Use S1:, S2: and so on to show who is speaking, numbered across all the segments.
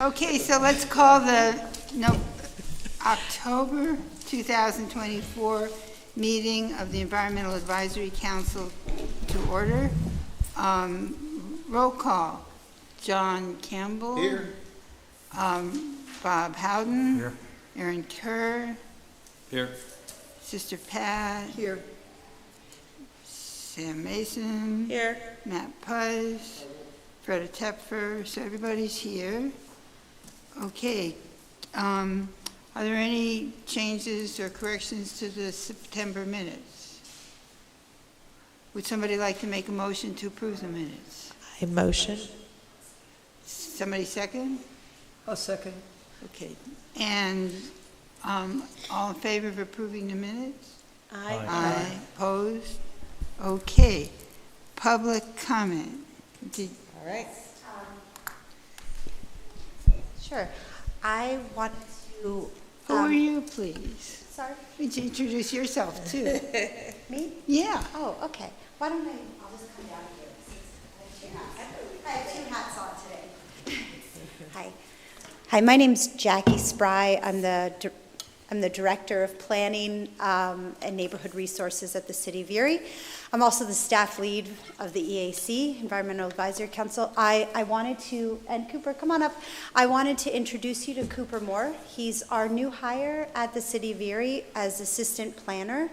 S1: Okay, so let's call the October 2024 meeting of the Environmental Advisory Council to order. Roll call. John Campbell.
S2: Here.
S1: Bob Howden.
S3: Here.
S1: Aaron Kerr.
S3: Here.
S1: Sister Pat.
S4: Here.
S1: Sam Mason.
S4: Here.
S1: Matt Puz. Freda Tepfer. So everybody's here. Okay. Are there any changes or corrections to the September minutes? Would somebody like to make a motion to approve the minutes?
S4: I motion.
S1: Somebody second?
S4: I'll second.
S1: Okay. And all in favor of approving the minutes?
S4: Aye.
S1: Aye. Opposed? Okay. Public comment.
S4: All right. Sure. I wanted to...
S1: Who are you, please?
S4: Sorry?
S1: Would you introduce yourself, too?
S4: Me?
S1: Yeah.
S4: Oh, okay. Why don't I'll just come down here since I have two hats on today. Hi. Hi, my name's Jackie Spry. I'm the Director of Planning and Neighborhood Resources at the City of Erie. I'm also the staff lead of the EAC, Environmental Advisory Council. I wanted to, and Cooper, come on up. I wanted to introduce you to Cooper Moore. He's our new hire at the City of Erie as Assistant Planner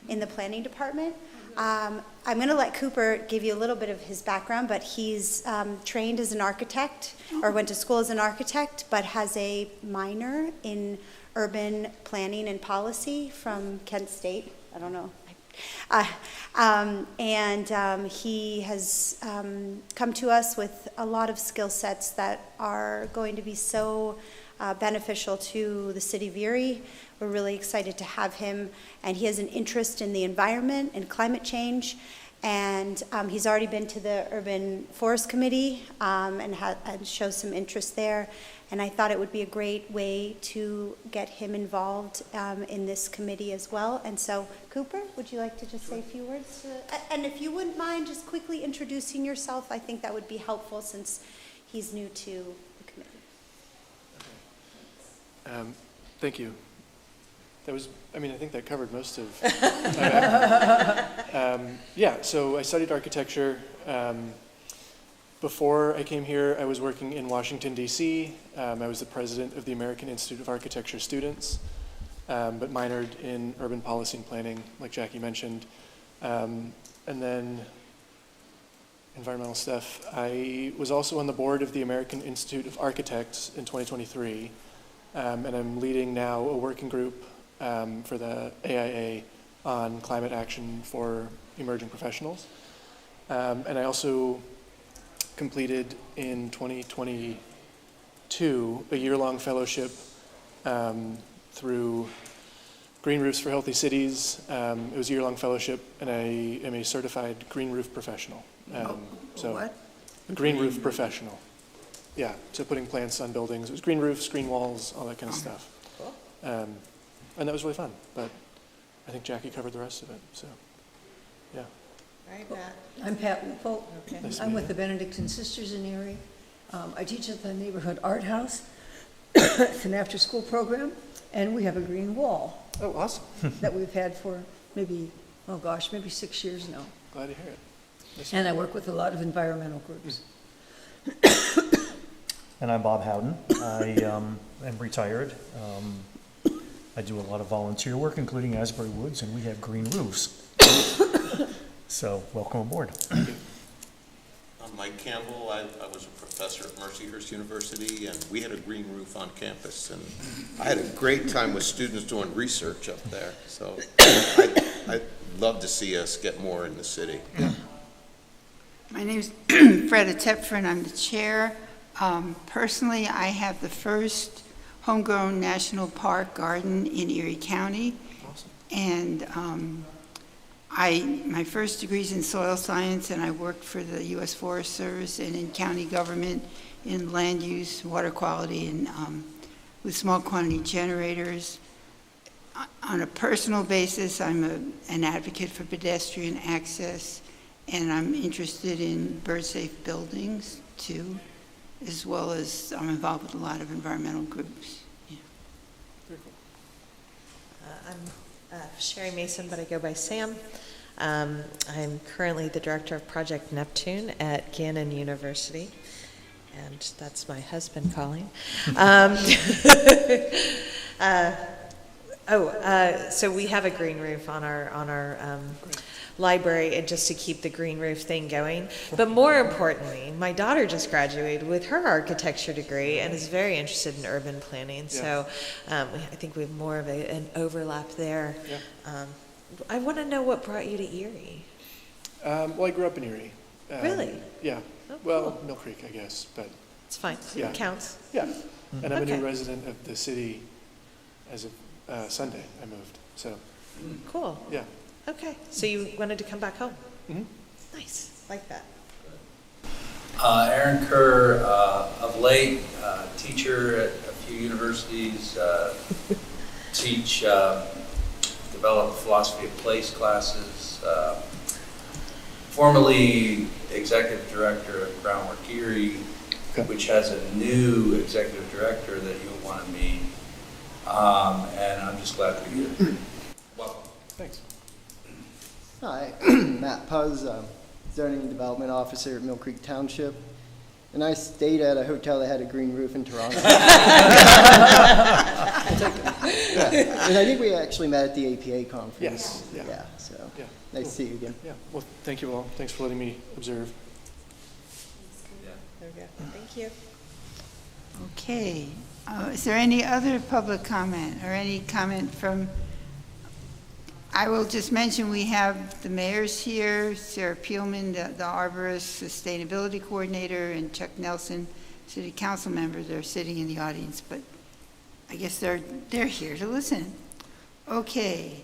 S4: in the Planning Department. I'm going to let Cooper give you a little bit of his background, but he's trained as an architect, or went to school as an architect, but has a minor in urban planning and policy from Kent State. I don't know. He has come to us with a lot of skill sets that are going to be so beneficial to the City of Erie. We're really excited to have him, and he has an interest in the environment and climate change, and he's already been to the Urban Forest Committee and shows some interest there, and I thought it would be a great way to get him involved in this committee as well. And so, Cooper, would you like to just say a few words? And if you wouldn't mind just quickly introducing yourself, I think that would be helpful since he's new to the committee.
S5: Thank you. That was, I think that covered most of yeah, so I studied architecture. Before I came here, I was working in Washington, D.C. I was the president of the American Institute of Architecture Students, but minored in urban policy and planning, like Jackie mentioned. And then environmental stuff. I was also on the board of the American Institute of Architects in 2023, and I'm leading now a working group for the AIA on climate action for emerging professionals. And I also completed in 2022 a year-long fellowship through Green Roofs for Healthy Cities. It was a year-long fellowship, and I am a certified green roof professional.
S1: What?
S5: Green roof professional. Yeah, so putting plants on buildings. It was green roofs, green walls, all that kind of stuff. And that was really fun, but I think Jackie covered the rest of it, so, yeah.
S4: Right, Matt.
S6: I'm Pat Lupo.
S4: Okay.
S5: Nice to
S6: I'm
S5: meet
S6: with
S5: you.
S6: the Benedictine Sisters in Erie. I teach at the Neighborhood Art House. It's an after-school program, and we have a green wall
S5: Oh, awesome.
S6: that we've had for maybe 6 years now.
S5: Glad to hear it. Nice.
S6: And I work with a lot of environmental groups.
S3: And I'm Bob Howden. I am retired. I do a lot of volunteer work, including Asbury Woods, and we have green roofs. So, welcome aboard.
S2: I'm Mike Campbell. I was a professor at Mercyhurst University, and we had a green roof on campus, and I had a great time with students doing research up there. So I'd love to see us get more in the city.
S1: My name's Freda Tepfer, and I'm the chair. Personally, I have the first homegrown national park garden in Erie County.
S5: Awesome.
S1: And my first degree's in soil science, and I worked for the U.S. Forest Service and in county government in land use, water quality, and with small quantity generators. On a personal basis, I'm an advocate for pedestrian access, and I'm interested in bird-safe buildings, too. as well as I'm involved with a lot of environmental groups. Yeah.
S5: Very cool.
S7: I'm Sherry Mason, but I go by Sam. I'm currently the director of Project Neptune at Gannon University, and that's my husband calling. So we have a green roof on our library, and just to keep the green roof thing going. But more importantly, my daughter just graduated with her architecture degree and is very interested in urban planning. So I think we have more of an overlap there.
S5: Yeah.
S7: I want to know what brought you to Erie.
S5: Well, I grew up in Erie.
S7: Really?
S5: Yeah.
S7: Oh,
S5: Well,
S7: cool.
S5: Mill Creek, I guess, but
S7: It's fine.
S5: Yeah.
S7: It counts.
S5: yeah. And I'm a
S7: Okay.
S5: new resident of the city as of Sunday. I moved. So,
S7: Cool.
S5: yeah.
S7: Okay. So you wanted to come back home.
S5: Mhm.
S7: Nice. Like that.
S8: Aaron Kerr, of late, teacher at a few universities, teach, develop philosophy of place classes, formerly executive director of Groundwork Erie,
S5: Okay.
S8: which has a new executive director that you'll want to meet. And I'm just glad to be here. Welcome.
S5: Thanks.
S9: Hi, Matt Puz, zoning and development officer at Mill Creek Township. And I stayed at a hotel that had a green roof in Toronto. Yeah. And I think we actually met at the APA conference.
S5: Yes, yeah.
S9: Yeah, so
S5: Yeah.
S9: nice
S5: Cool.
S9: to see you again.
S5: Yeah. Well, thank you all. Thanks for letting me observe.
S8: Yeah.
S7: There we go. Thank you.
S1: Okay. Is there any other public comment or any comment from, I will just mention we have the mayors here, Sarah Peelman, the arborist, sustainability coordinator, and Chuck Nelson, city council members are sitting in the audience, but I guess they're here to listen. Okay.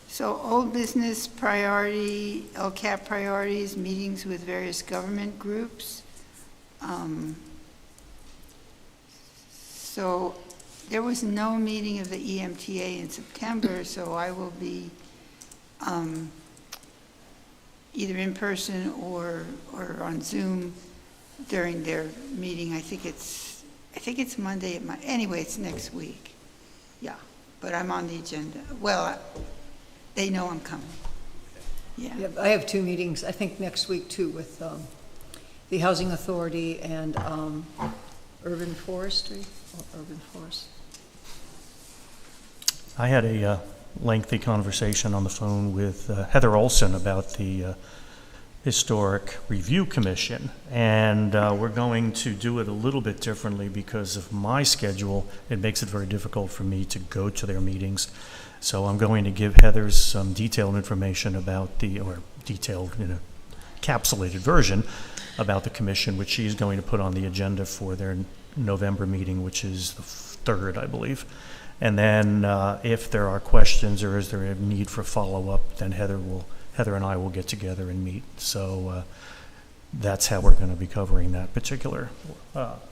S1: So old business priority, LCAP priorities, meetings with various government groups. So there was no meeting of the EMTA in September, so I will be either in person or on Zoom during their meeting. I think it's Monday. Anyway, it's next week. Yeah, but I'm on the agenda. Well, they know I'm coming. Yeah.
S6: Yeah, I have two meetings, I think next week too, with the Housing Authority and Urban Forestry, or Urban Forest.
S3: I had a lengthy conversation on the phone with Heather Olson about the Historic Review Commission, and we're going to do it a little bit differently because of my schedule. It makes it very difficult for me to go to their meetings. So I'm going to give Heather some detailed information about or detailed in a encapsulated version about the commission, which she's going to put on the agenda for their November meeting, which is the 3rd, I believe. And then if there are questions or is there a need for follow-up, then Heather and I will get together and meet. So that's how we're going to be covering that particular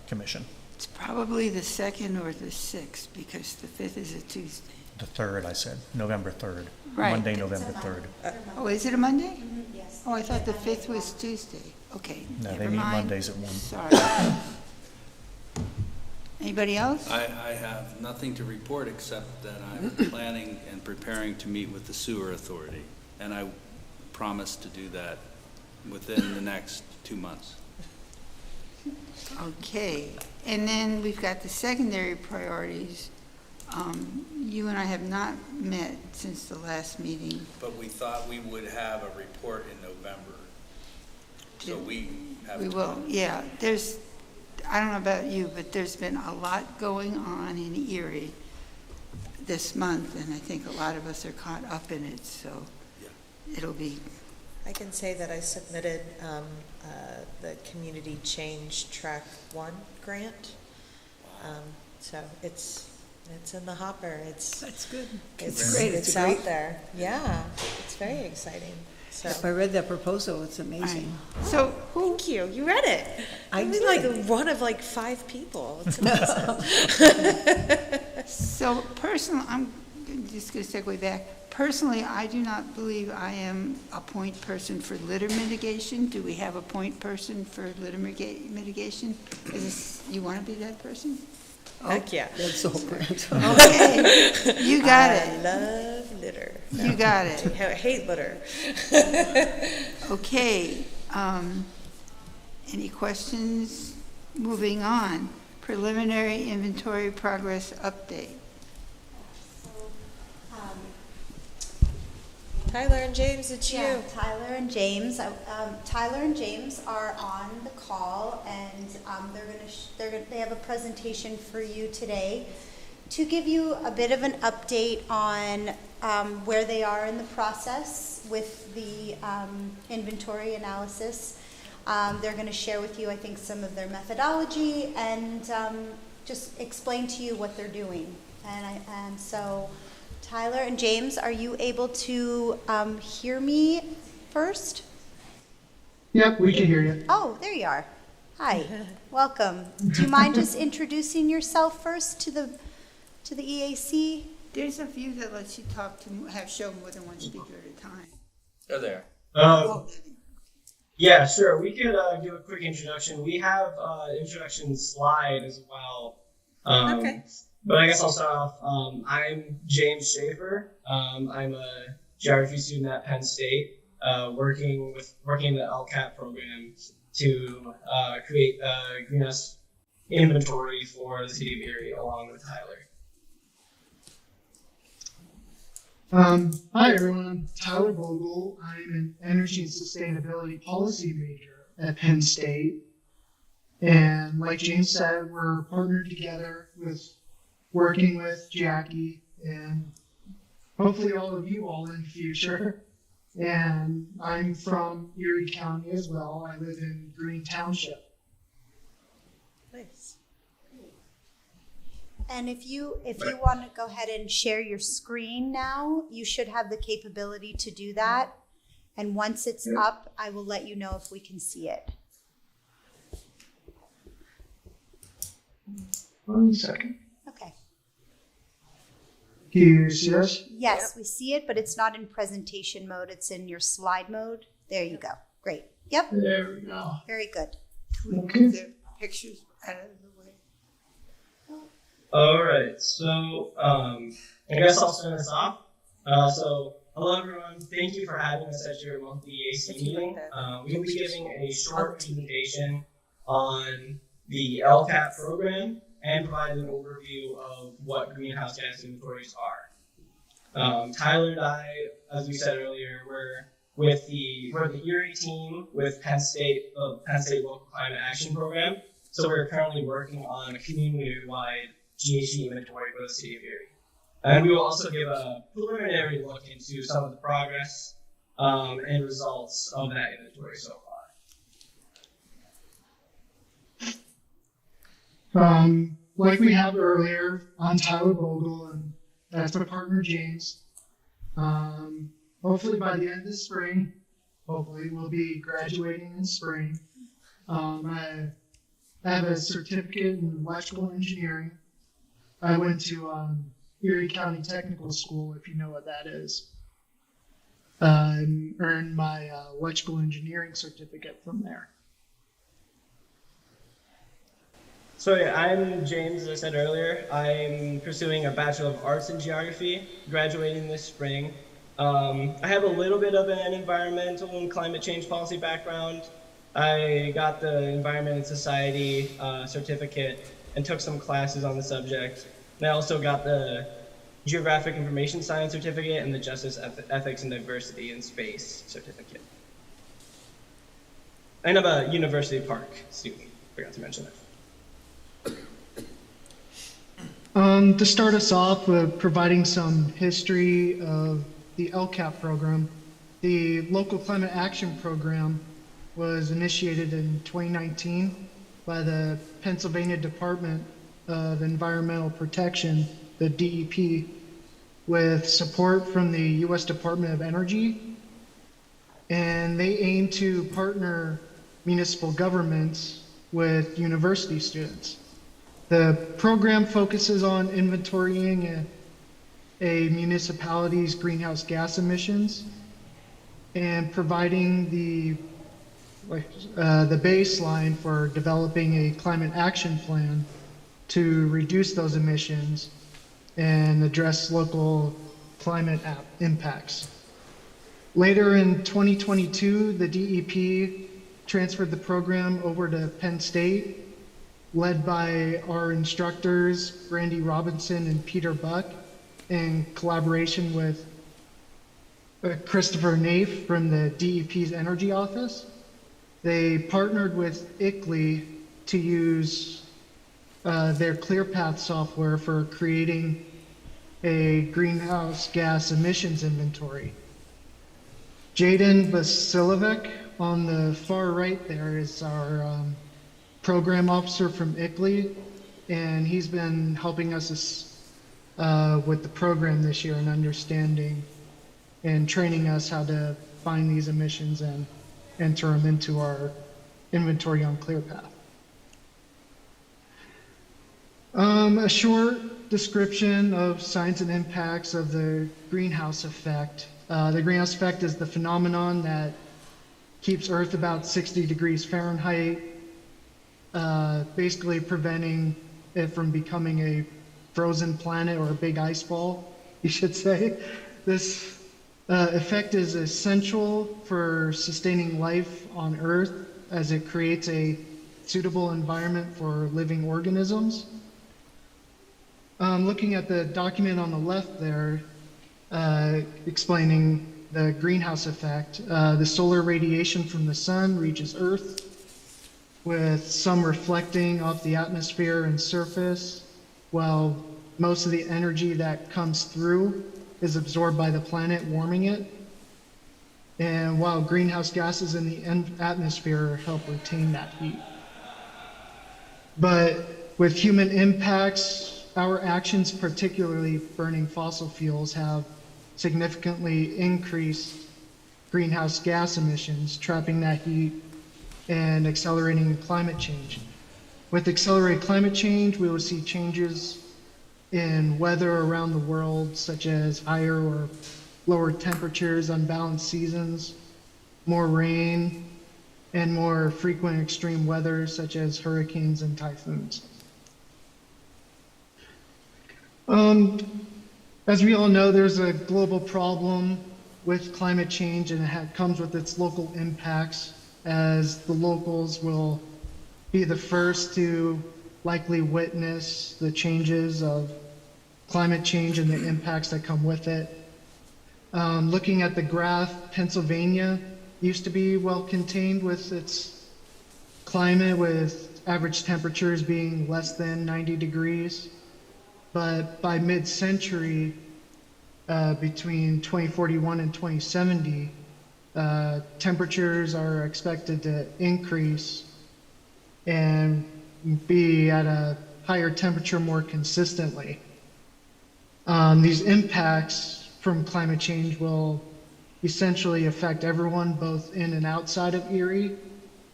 S3: commission.
S1: It's probably the 2nd or the 6th, because the 5th is a Tuesday.
S3: The 3rd, I said, November 3rd.
S1: Right.
S3: Monday, November 3rd.
S1: Oh, is it a Monday?
S4: Yes.
S1: Oh, I thought the 5th was Tuesday. Okay,
S3: No,
S1: never
S3: they meet
S1: mind.
S3: Mondays at 1.
S1: Sorry. Anybody else?
S10: I have nothing to report except that I'm planning and preparing to meet with the sewer authority, and I promise to do that within the next 2 months.
S1: Okay, and then we've got the secondary priorities. You and I have not met since the last meeting.
S8: But we thought we would have a report in November. So we have.
S1: We will, yeah. I don't know about you, but there's been a lot going on in Erie this month, and I think a lot of us are caught up in it, so it'll be,
S7: I can say that I submitted the Community Change Track 1 grant. So it's in the hopper.
S6: That's good.
S7: It's
S6: great.
S7: It's
S6: a great-
S7: out there. Yeah, it's very exciting. So
S6: If I read that proposal, it's amazing.
S1: so who,
S7: thank you. You read it.
S6: I
S7: I'm
S6: did.
S7: like one of like 5 people. It's amazing.
S1: so personal, I'm just going to segue back. personally, I do not believe I am a point person for litter mitigation. Do we have a point person for litter mitigation? Is this, you want to be that person?
S7: Heck yeah.
S6: That's the whole grant.
S1: Okay, you got
S7: I
S1: it.
S7: love litter.
S1: You got it.
S7: I hate litter.
S1: Okay, any questions? Moving on, preliminary inventory progress update.
S7: Tyler and James, it's
S4: Yeah,
S7: you.
S4: Tyler and James. Tyler and James are on the call, and they have a presentation for you today to give you a bit of an update on where they are in the process with the inventory analysis. They're going to share with you, I think, some of their methodology and just explain to you what they're doing. And so, Tyler and James, are you able to hear me first?
S11: Yep, we can hear you.
S4: Oh, there you are. Hi, welcome. Do you mind just introducing yourself first to the EAC?
S1: There's a view that lets you talk to, have show more than one speaker at a time.
S8: They're there.
S11: Yeah, sure. We could do a quick introduction. We have an introduction slide as well.
S7: Okay.
S11: But I guess I'll start off. I'm James Schaefer. I'm a geography student at Penn State, working in the LCAP program to create a greenhouse inventory for the city of Erie along with Tyler. Hi everyone, I'm Tyler Vogel. I'm an energy and sustainability policy major at Penn State. And like James said, we're partnered together with working with Jackie and hopefully all of you all in the future. And I'm from Erie County as well. I live in Green Township.
S7: Nice.
S4: And if you want to go ahead and share your screen now, you should have the capability to do that. And once it's up, I will let you know if we can see it.
S11: 1 second.
S4: Okay.
S11: Can you see us?
S4: Yes, we see it, but it's not in presentation mode. It's in your slide mode. There you go. Great. Yep.
S11: There we go.
S4: Very good.
S11: Okay.
S1: The pictures out of the way.
S11: All right, so I guess I'll start this off. So hello everyone, thank you for having us at your monthly EAC meeting. We will be giving a short presentation on the LCAP program and provide an overview of what greenhouse gas inventories are. Tyler and I, as we said earlier, we're the Erie team with Penn State Local Climate Action Program. So we're currently working on a community-wide GHG inventory for the city of Erie. And we will also give a preliminary look into some of the progress and results of that inventory so far. Like we have earlier, I'm Tyler Vogel, and that's my partner James. Hopefully by the end of the spring, we'll be graduating in spring. I have a certificate in electrical engineering. I went to Erie County Technical School, if you know what that is, and earned my electrical engineering certificate from there. So yeah, I'm James, as I said earlier. I'm pursuing a Bachelor of Arts in Geography, graduating this spring. I have a little bit of an environmental and climate change policy background. I got the Environment and Society certificate and took some classes on the subject. And I also got the Geographic Information Science certificate and the Justice, Ethics, and Diversity in Space certificate. And I'm a University Park student, forgot to mention that. To start us off with providing some history of the LCAP program, the Local Climate Action Program was initiated in 2019 by the Pennsylvania Department of Environmental Protection, the DEP, with support from the U.S. Department of Energy. And they aim to partner municipal governments with university students. The program focuses on inventorying
S12: a municipality's greenhouse gas emissions and providing the baseline for developing a climate action plan to reduce those emissions and address local climate impacts. Later in 2022, the DEP transferred the program over to Penn State, led by our instructors, Brandy Robinson and Peter Buck, in collaboration with Christopher Naif from the DEP's Energy Office. They partnered with ICLEI to use their ClearPath software for creating a greenhouse gas emissions inventory. Jaden Vasilovic on the far right there is our program officer from ICLEI, and he's been helping us with the program this year and understanding and training us how to find these emissions and enter them into our inventory on ClearPath. A short description of signs and impacts of the greenhouse effect. The greenhouse effect is the phenomenon that keeps Earth about 60 degrees Fahrenheit, basically preventing it from becoming a frozen planet or a big ice ball, you should say. This effect is essential for sustaining life on Earth as it creates a suitable environment for living organisms. Looking at the document on the left there, explaining the greenhouse effect, the solar radiation from the sun reaches Earth, with some reflecting off the atmosphere and surface, while most of the energy that comes through is absorbed by the planet, warming it. And while greenhouse gases in the atmosphere help retain that heat. But with human impacts, our actions, particularly burning fossil fuels, have significantly increased greenhouse gas emissions, trapping that heat and accelerating climate change. With accelerated climate change, we will see changes in weather around the world, such as higher or lower temperatures, unbalanced seasons, more rain, and more frequent extreme weather, such as hurricanes and typhoons. As we all know, there's a global problem with climate change, and it comes with its local impacts, as the locals will be the first to likely witness the changes of climate change and the impacts that come with it. Looking at the graph, Pennsylvania used to be well contained with its climate, with average temperatures being less than 90 degrees. But by mid-century, between 2041 and 2070, temperatures are expected to increase and be at a higher temperature more consistently. These impacts from climate change will essentially affect everyone, both in and outside of Erie,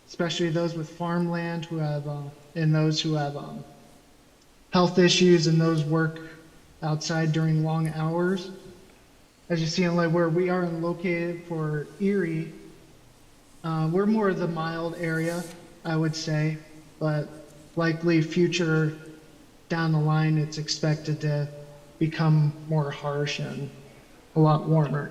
S12: especially those with farmland who have, and those who have health issues and those work outside during long hours. As you see on where we are located for Erie, we're more of the mild area, I would say, but likely future down the line, it's expected to become more harsh and a lot warmer.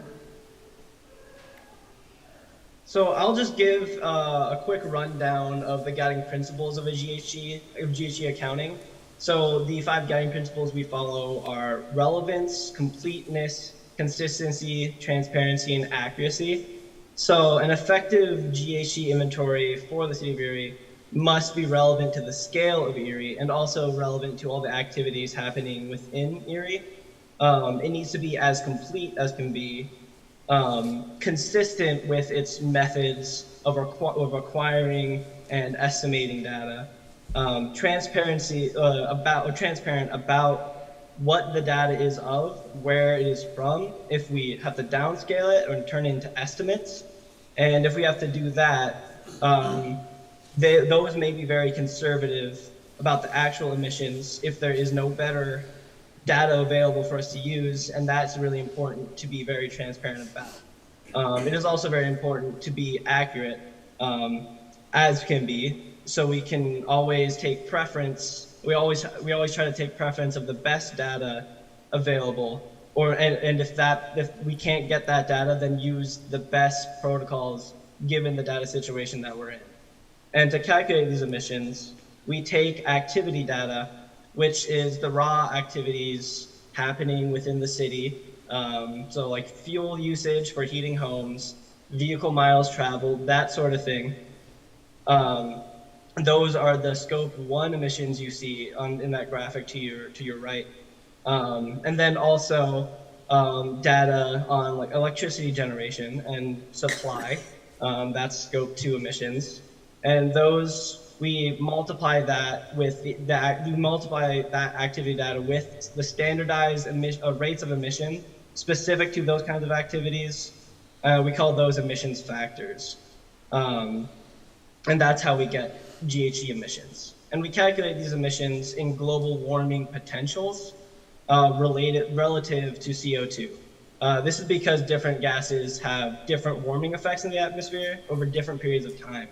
S11: So I'll just give a quick rundown of the guiding principles of GHG accounting. So the 5 guiding principles we follow are relevance, completeness, consistency, transparency, and accuracy. So an effective GHG inventory for the city of Erie must be relevant to the scale of Erie and also relevant to all the activities happening within Erie. It needs to be as complete as can be, consistent with its methods of acquiring and estimating data. Transparent about what the data is of, where it is from, if we have to downscale it or turn it into estimates. And if we have to do that, those may be very conservative about the actual emissions if there is no better data available for us to use, and that's really important to be very transparent about. It is also very important to be accurate, as can be, so we can always take preference. We always try to take preference of the best data available, and if we can't get that data, then use the best protocols given the data situation that we're in. And to calculate these emissions, we take activity data, which is the raw activities happening within the city. So like fuel usage for heating homes, vehicle miles traveled, that sort of thing. Those are the scope 1 emissions you see in that graphic to your right. And then also data on like electricity generation and supply. That's scope 2 emissions. And those, we multiply that with we multiply that activity data with the standardized rates of emission specific to those kinds of activities. We call those emissions factors. And that's how we get GHG emissions. And we calculate these emissions in global warming potentials relative to CO2. This is because different gases have different warming effects in the atmosphere over different periods of time.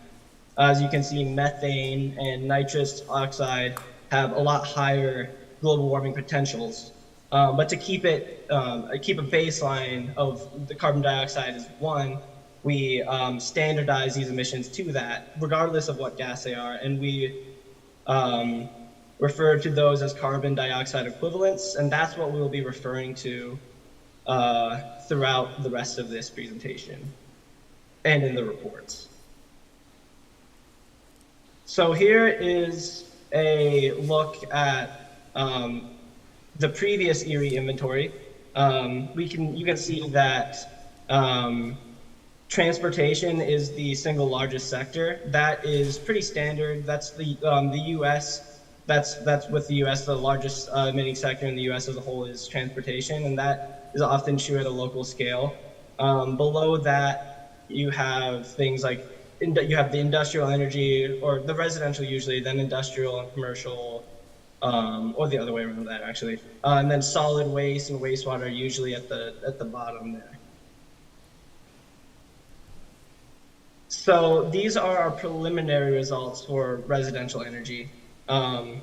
S11: As you can see, methane and nitrous oxide have a lot higher global warming potentials. But to keep a baseline of the carbon dioxide as 1, we standardize these emissions to that, regardless of what gas they are, and we refer to those as carbon dioxide equivalents, and that's what we'll be referring to throughout the rest of this presentation and in the reports. So here is a look at the previous ERIE inventory. You can see that transportation is the single largest sector. That is pretty standard. That's the U.S. That's with the U.S. the largest emitting sector in the U.S. as a whole is transportation, and that is often true at a local scale. Below that, you have things like you have the industrial energy, or the residential usually, then industrial and commercial, or the other way around that actually. And then solid waste and wastewater are usually at the bottom there. So these are our preliminary results for residential energy. So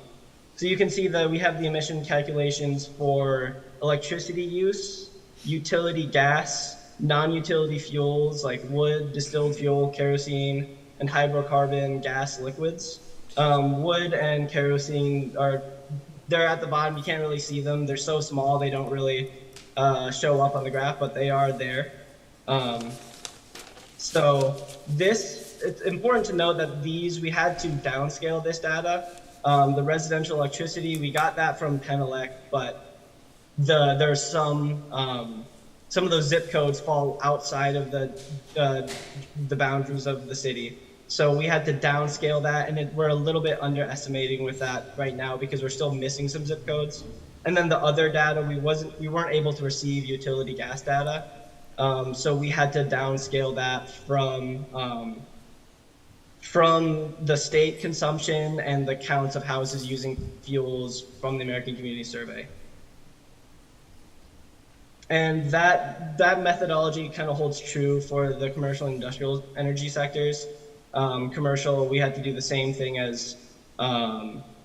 S11: you can see that we have the emission calculations for electricity use, utility gas, non-utility fuels like wood, distilled fuel, kerosene, and hydrocarbon gas liquids. Wood and kerosene they're at the bottom. You can't really see them. They're so small they don't really show up on the graph, but they are there. So it's important to note that we had to downscale this data. The residential electricity, we got that from Penelec, but there's some of those zip codes fall outside of the boundaries of the city. So we had to downscale that, and we're a little bit underestimating with that right now because we're still missing some zip codes. And then the other data, we weren't able to receive utility gas data. So we had to downscale that from the state consumption and the counts of houses using fuels from the American Community Survey. And that methodology kind of holds true for the commercial and industrial energy sectors. Commercial, we had to do the same thing as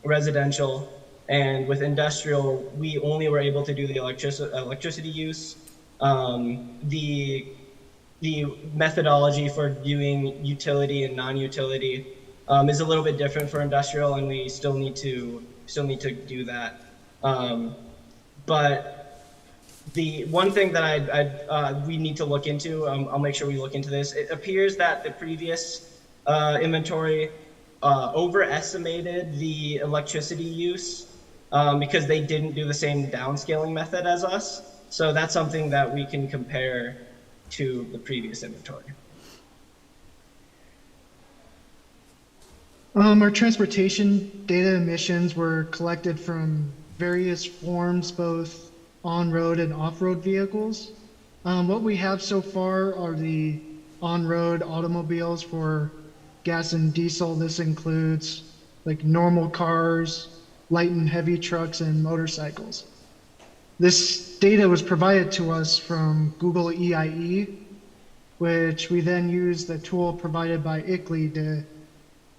S11: residential. And with industrial, we only were able to do the electricity use. The methodology for viewing utility and non-utility is a little bit different for industrial, and we still need to do that. But the one thing that we need to look into, I'll make sure we look into this. It appears that the previous inventory overestimated the electricity use because they didn't do the same downscaling method as us. So that's something that we can compare to the previous inventory.
S12: Our transportation data emissions were collected from various forms, both on-road and off-road vehicles. What we have so far are the on-road automobiles for gas and diesel. This includes like normal cars, light and heavy trucks, and motorcycles. This data was provided to us from Google EIE, which we then used the tool provided by ICLEI to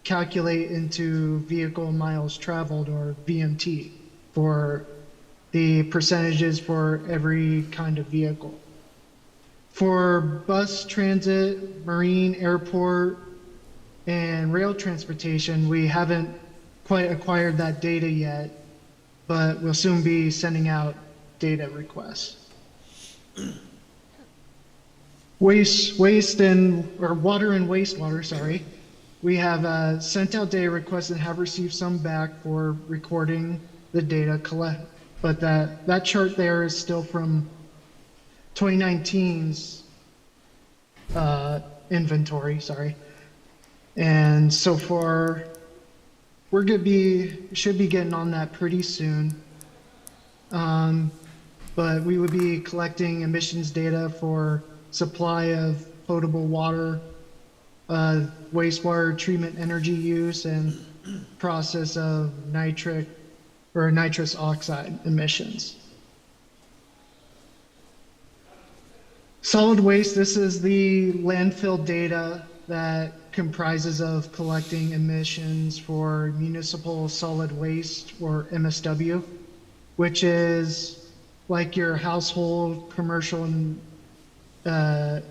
S12: calculate into vehicle miles traveled, or VMT, for the percentages for every kind of vehicle. For bus, transit, marine, airport, and rail transportation, we haven't quite acquired that data yet, but we'll soon be sending out data requests. Water and wastewater, sorry. We have sent out data requests and have received some back for recording the data collect, but that chart there is still from 2019's inventory, sorry. And so far, should be getting on that pretty soon. But we would be collecting emissions data for supply of potable water, wastewater treatment energy use, and process of nitrous oxide emissions. Solid waste, this is the landfill data that comprises of collecting emissions for municipal solid waste, or MSW, which is like your household, commercial, and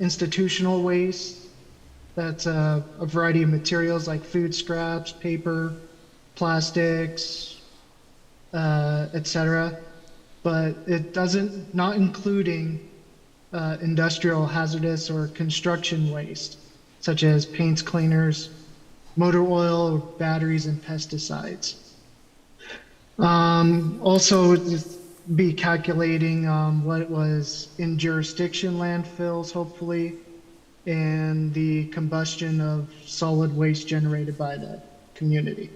S12: institutional waste. That's a variety of materials like food scraps, paper, plastics, etc. But it not including industrial hazardous or construction waste, such as paints, cleaners, motor oil, batteries, and pesticides. Also, be calculating what was in jurisdiction landfills, hopefully, and the combustion of solid waste generated by the community.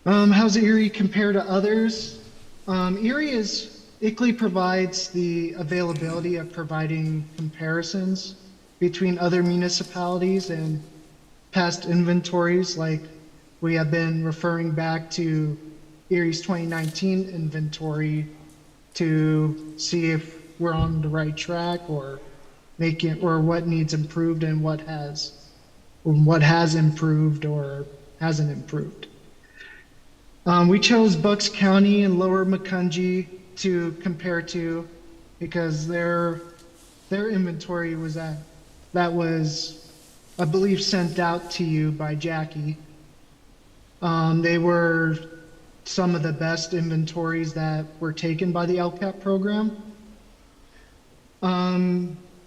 S12: How's Erie compare to others? ICLEI provides the availability of providing comparisons between other municipalities and past inventories, like we have been referring back to Erie's 2019 inventory to see if we're on the right track, or what needs improved and what has improved or hasn't improved. We chose Bucks County and Lower Macungie to compare to because their inventory was that was, I believe, sent out to you by Jackie. They were some of the best inventories that were taken by the LCAP program.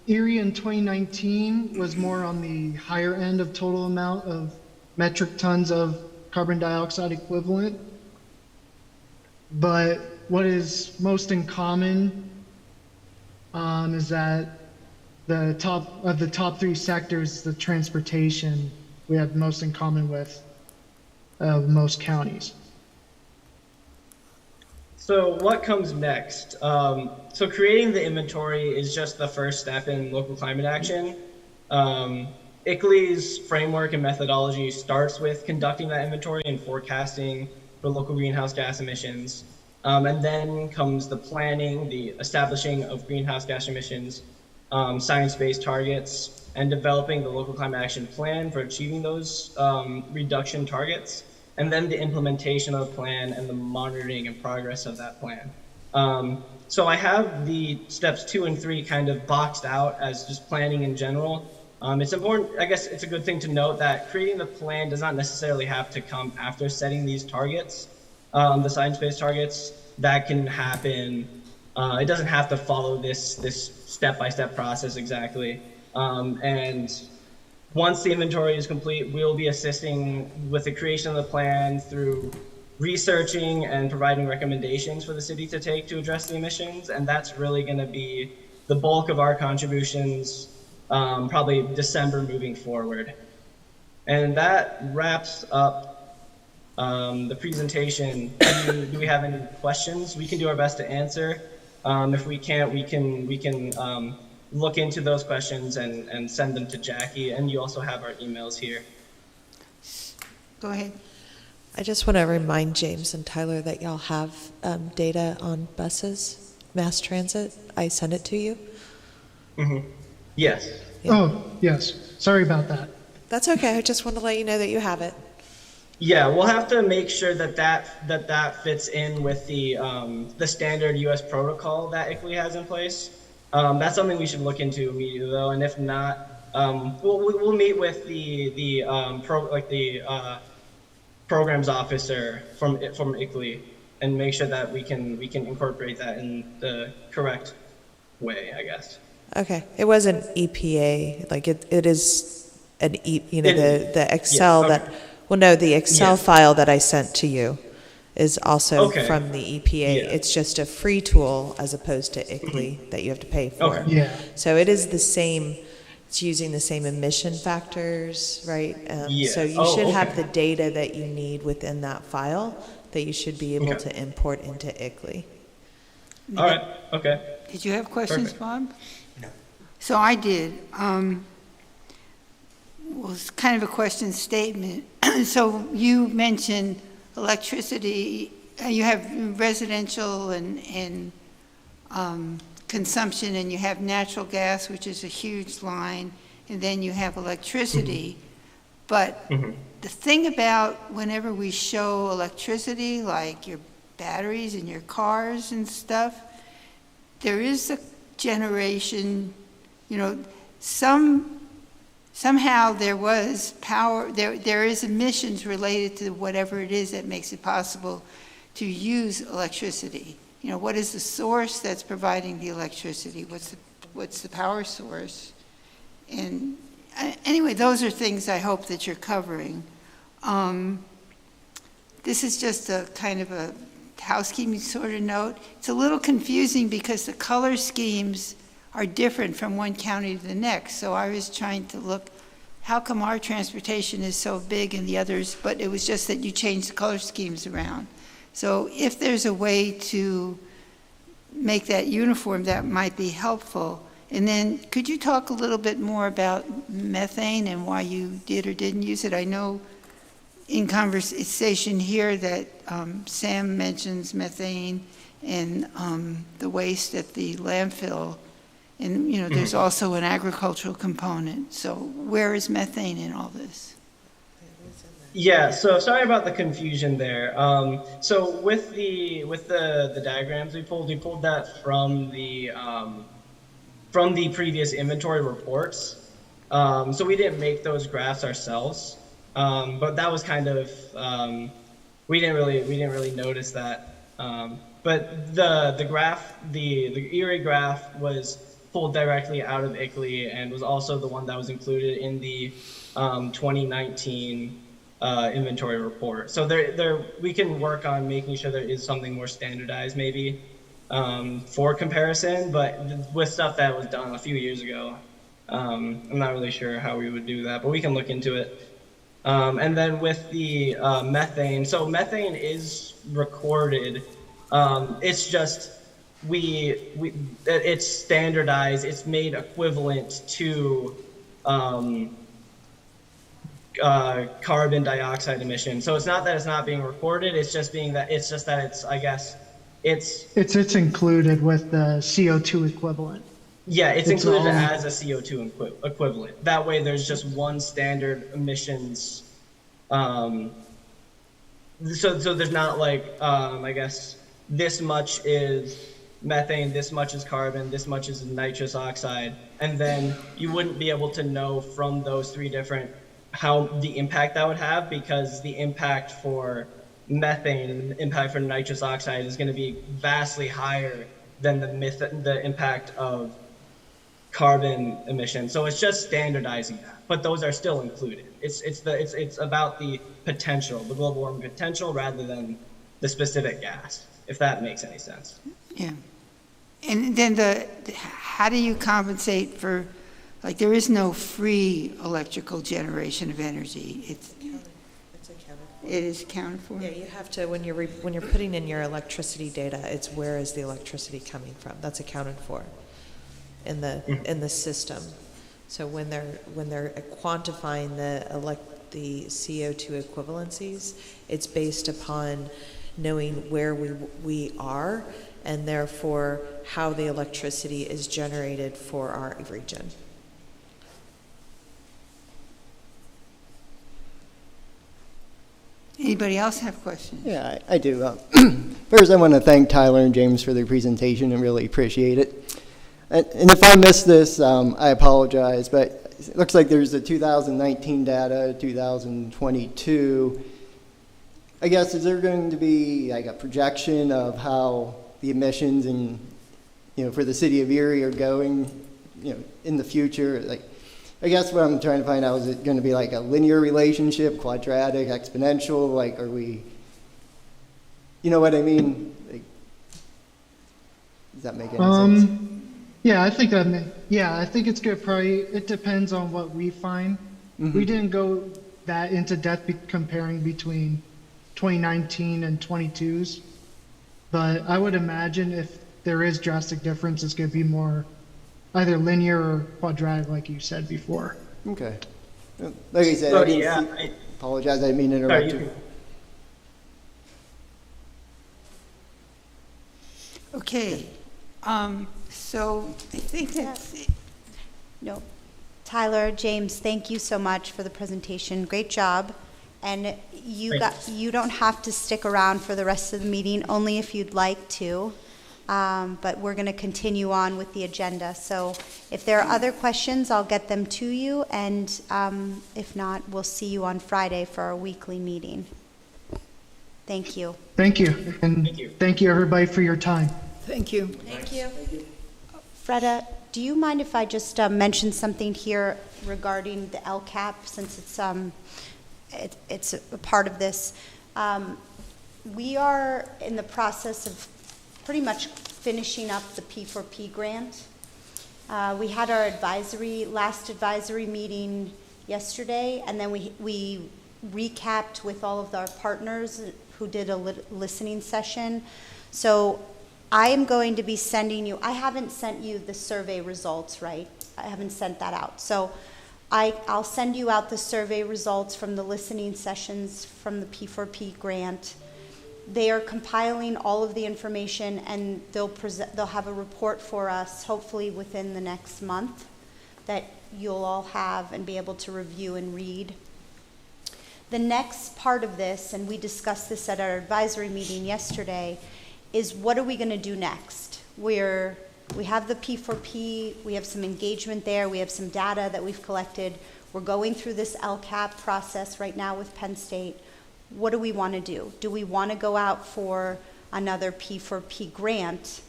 S12: Erie in 2019 was more on the higher end of total amount of metric tons of carbon dioxide equivalent. But what is most in common is that the top three sectors, the transportation, we have most in common with most counties.
S11: So what comes next? So creating the inventory is just the first step in local climate action. ICLEI's framework and methodology starts with conducting that inventory and forecasting for local greenhouse gas emissions. And then comes the planning, the establishing of greenhouse gas emissions, science-based targets, and developing the local climate action plan for achieving those reduction targets, and then the implementation of the plan and the monitoring and progress of that plan. So I have the steps 2 and 3 kind of boxed out as just planning in general. It's important, I guess it's a good thing to note that creating the plan does not necessarily have to come after setting these targets, the science-based targets. That can happen. It doesn't have to follow this step-by-step process exactly. And once the inventory is complete, we'll be assisting with the creation of the plan through researching and providing recommendations for the city to take to address the emissions. And that's really going to be the bulk of our contributions, probably December moving forward. And that wraps up the presentation. Do we have any questions? We can do our best to answer. If we can't, we can look into those questions and send them to Jackie. And you also have our emails here.
S1: Go ahead.
S7: I just want to remind James and Tyler that y'all have data on buses, mass transit. I sent it to you.
S11: Yes.
S7: Yeah.
S12: Oh, yes. Sorry about that.
S7: That's okay. I just want to let you know that you have it.
S11: Yeah, we'll have to make sure that fits in with the standard U.S. protocol that ICLEI has in place. That's something we should look into immediately, though, and if not, we'll meet with the programs officer from ICLEI and make sure that we can incorporate that in the correct way, I guess.
S7: Okay. It was an EPA, like it is an the Excel
S11: okay.
S7: that, well, no, the Excel file that I sent to you is also
S11: Okay.
S7: from the EPA.
S11: Yeah.
S7: It's just a free tool as opposed to ICLEI that you have to pay for.
S11: Okay.
S12: Yeah.
S7: So it is the same, it's using the same emission factors, right?
S11: Yeah.
S7: So you
S11: Oh,
S7: should have
S11: okay.
S7: the data that you need within that file that you should be able
S11: Okay.
S7: to import into ICLEI.
S11: All right. Okay.
S1: Did you have questions,
S11: Perfect.
S1: Bob? No. So I did. Well, it's kind of a question statement. So you mentioned electricity, you have residential and consumption, and you have natural gas, which is a huge line, and then you have electricity. But the thing about whenever we show electricity, like your batteries in your cars and stuff, there is a generation, somehow there was power, there is emissions related to whatever it is that makes it possible to use electricity. What is the source that's providing the electricity? What's the power source? And anyway, those are things I hope that you're covering. This is just a kind of a housekeeping sort of note. It's a little confusing because the color schemes are different from one county to the next. So I was trying to look, how come our transportation is so big and the others, but it was just that you changed the color schemes around. So if there's a way to make that uniform, that might be helpful. And then could you talk a little bit more about methane and why you did or didn't use it? I know in conversation here that Sam mentions methane and the waste at the landfill. And, there's also an agricultural component. So where is methane in all this?
S11: Yeah, so sorry about the confusion there. So with the diagrams we pulled that from the previous inventory reports. So we didn't make those graphs ourselves, but that was kind of we didn't really notice that. But the graph, the Erie graph was pulled directly out of ICLEI and was also the one that was included in the 2019 inventory report. So we can work on making sure there is something more standardized maybe for comparison, but with stuff that was done a few years ago, I'm not really sure how we would do that, but we can look into it. And then with the methane, so methane is recorded. It's just it's standardized. It's made equivalent to carbon dioxide emissions. So it's not that it's not being recorded. It's just that it's I guess it's
S12: included with the CO2 equivalent.
S11: Yeah, it's included as a CO2 equivalent. That way, there's just one standard emissions. So there's not like I guess this much is methane, this much is carbon, this much is nitrous oxide, and then you wouldn't be able to know from those three different how the impact that would have, because the impact for methane and the impact for nitrous oxide is going to be vastly higher than the impact of carbon emissions. So it's just standardizing that, but those are still included. It's about the potential, the global warming potential, rather than the specific gas, if that makes any sense.
S1: Yeah. And then how do you compensate for, like, there is no free electrical generation of energy.
S7: It's accounted for.
S1: It is accounted for?
S7: Yeah, you have to, when you're putting in your electricity data, it's where is the electricity coming from? That's accounted for in the system. So when they're quantifying the the CO2 equivalencies. It's based upon knowing where we are and therefore how the electricity is generated for our region.
S1: Anybody else have questions?
S9: Yeah, I do. First, I want to thank Tyler and James for their presentation and really appreciate it. And if I missed this, I apologize, but it looks like there's the 2019 data, 2022. I guess, is there going to be like a projection of how the emissions and, for the city of Erie are going, in the future? Like, I guess what I'm trying to find out, is it going to be like a linear relationship, quadratic, exponential? Like, are we, you know what I mean? Like, does that make any sense?
S12: Yeah, I think I think it's good. Probably it depends on what we find. We didn't go that into depth comparing between 2019 and 22s, but I would imagine if there is drastic difference, it's going to be more either linear or quadratic, like you said before.
S9: Okay. Like I said,
S11: So,
S9: I didn't apologize. I didn't mean to interrupt you.
S1: Okay, so I think that's it.
S4: No. Tyler, James, thank you so much for the presentation. Great job. And you don't have to stick around for the rest of the meeting, only if you'd like to. But we're going to continue on with the agenda. So if there are other questions, I'll get them to you. And if not, we'll see you on Friday for our weekly meeting. Thank you.
S12: Thank you. And thank you everybody for your time.
S6: Thank you.
S7: Thank you.
S4: Freda, do you mind if I just mention something here regarding the LCAP, since it's a part of this? We are in the process of pretty much finishing up the P4P grant. We had our last advisory meeting yesterday, and then we recapped with all of our partners who did a listening session. So I am going to be sending you, I haven't sent you the survey results, right? I haven't sent that out. So I'll send you out the survey results from the listening sessions from the P4P grant. They are compiling all of the information, and they'll have a report for us, hopefully within the next month, that you'll all have and be able to review and read. The next part of this, and we discussed this at our advisory meeting yesterday, is what are we going to do next? We have the P4P, we have some engagement there, we have some data that we've collected. We're going through this LCAP process right now with Penn State. What do we want to do? Do we want to go out for another P4P grant,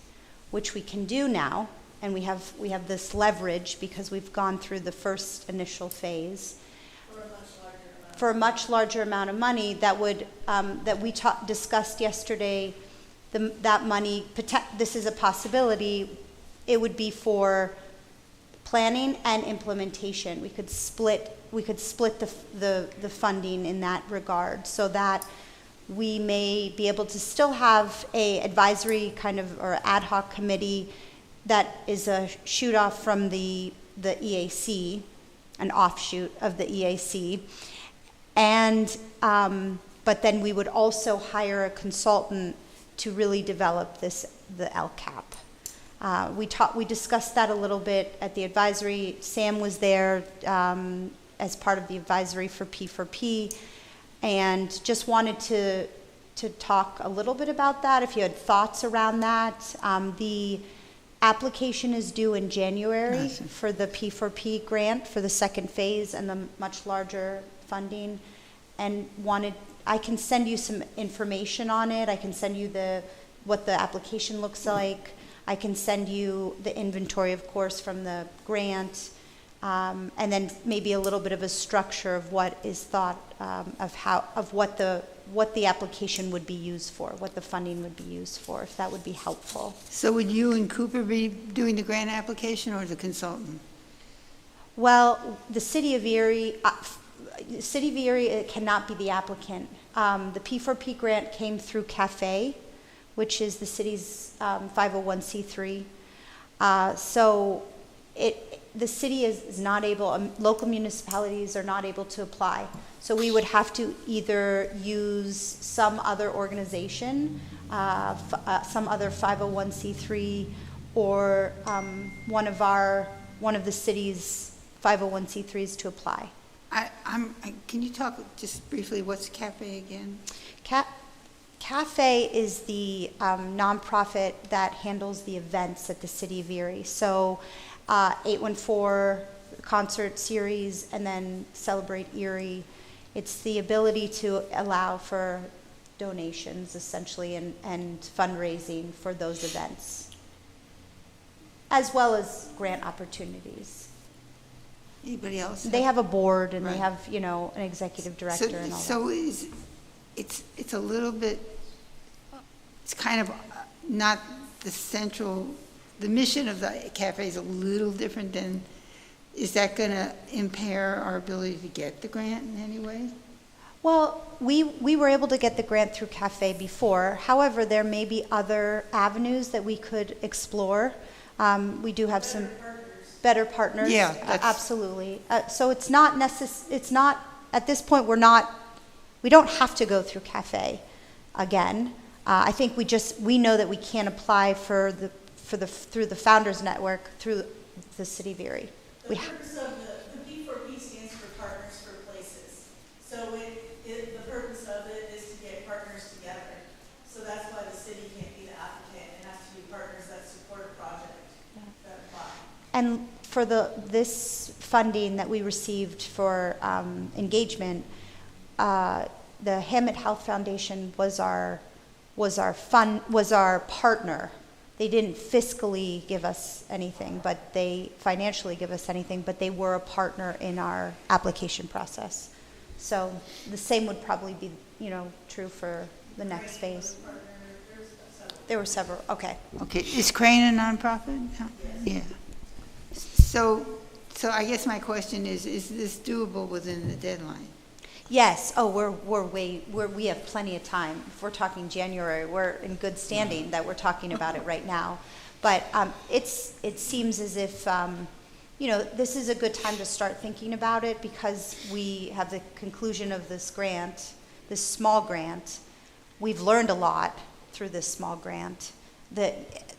S4: which we can do now, and we have this leverage because we've gone through the first initial phase. For a much larger amount of money that would that we discussed yesterday. That money, this is a possibility. It would be for planning and implementation. We could split the funding in that regard, so that we may be able to still have a advisory kind of or ad hoc committee that is a shoot off from the EAC, an offshoot of the EAC, and but then we would also hire a consultant to really develop the LCAP. We discussed that a little bit at the advisory. Sam was there as part of the advisory for P4P, and just wanted to talk a little bit about that, if you had thoughts around that. The application is due in January for the P4P grant for the second phase and the much larger funding, and I can send you some information on it. I can send you what the application looks like. I can send you the inventory, of course, from the grant, and then maybe a little bit of a structure of what is thought of what the application would be used for, what the funding would be used for, if that would be helpful.
S1: So would you and Cooper be doing the grant application or the consultant?
S4: Well, the City of Erie cannot be the applicant. The P4P grant came through CAFE, which is the city's 501c3. So the city is not able, local municipalities are not able to apply. So we would have to either use some other organization, some other 501c3, or one of the city's 501c3s to apply.
S1: Can you talk just briefly, what's CAFE again?
S4: CAFE is the nonprofit that handles the events at the city of Erie. So 814 concert series, and then Celebrate Erie. It's the ability to allow for donations, essentially, and fundraising for those events, as well as grant opportunities.
S1: Anybody else?
S4: They have a board, and
S1: Right.
S4: they have, an executive director and all that.
S1: So it's a little bit, it's kind of not the central, the mission of the cafe is a little different than, is that going to impair our ability to get the grant in any way?
S4: Well, we were able to get the grant through CAFE before. However, there may be other avenues that we could explore. We do have some better partners.
S1: Yeah, that's-
S4: Absolutely. So it's not at this point, we don't have to go through CAFE again. I think we know that we can apply through the Founders Network, through the City of Erie.
S13: The purpose of the P4P stands for Partners for Places. So the purpose of it is to get partners together. So that's why the city can't be the applicant. It has to be partners that support a project that apply.
S4: And for this funding that we received for engagement, the Hammett Health Foundation was our partner. They didn't fiscally give us anything, but they financially give us anything, but they were a partner in our application process. So the same would probably be, true for the next phase. There were several, okay.
S1: Okay, is Crane a nonprofit? Yeah. So I guess my question is this doable within the deadline?
S4: Yes. Oh, we have plenty of time. If we're talking January, we're in good standing that we're talking about it right now. But it seems as if this is a good time to start thinking about it, because we have the conclusion of this grant, this small grant. We've learned a lot through this small grant. The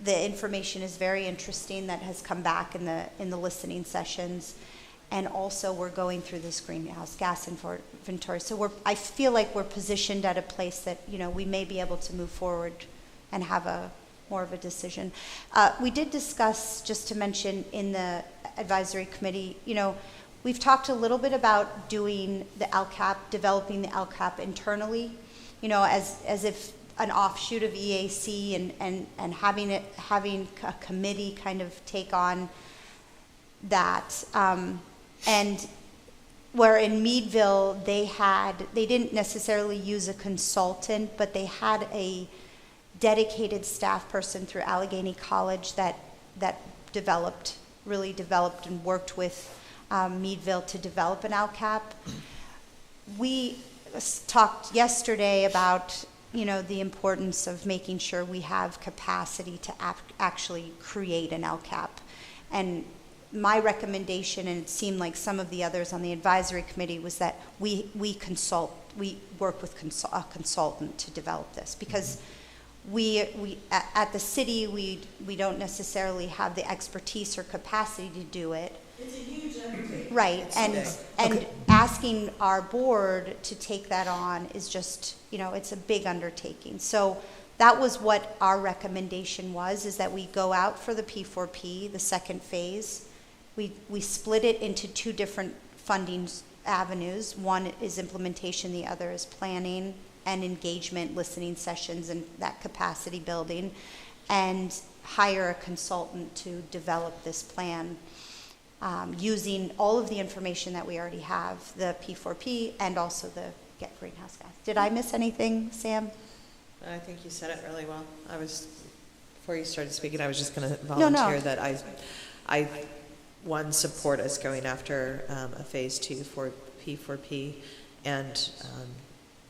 S4: information is very interesting that has come back in the listening sessions. And also, we're going through this greenhouse gas inventory. So I feel like we're positioned at a place that, we may be able to move forward and have more of a decision. We did discuss, just to mention, in the advisory committee, we've talked a little bit about doing the LCAP, developing the LCAP internally, as if an offshoot of EAC, and having a committee kind of take on that. And where in Meadville, they didn't necessarily use a consultant, but they had a dedicated staff person through Allegheny College that really developed and worked with Meadville to develop an LCAP. We talked yesterday about, the importance of making sure we have capacity to actually create an LCAP. And my recommendation, and it seemed like some of the others on the advisory committee, was that we work with a consultant to develop this, because we at the city we don't necessarily have the expertise or capacity to do it.
S13: It's a huge undertaking.
S4: Right, and asking our board to take that on is just, it's a big undertaking. So that was what our recommendation was, is that we go out for the P4P, the second phase. We split it into two different funding avenues. One is implementation, the other is planning and engagement, listening sessions, and that capacity building, and hire a consultant to develop this plan using all of the information that we already have, the P4P and also the Get Greenhouse Gas. Did I miss anything, Sam?
S7: I think you said it really well. Before you started speaking, I was just going to volunteer that I support us going after a phase 2 for P4P and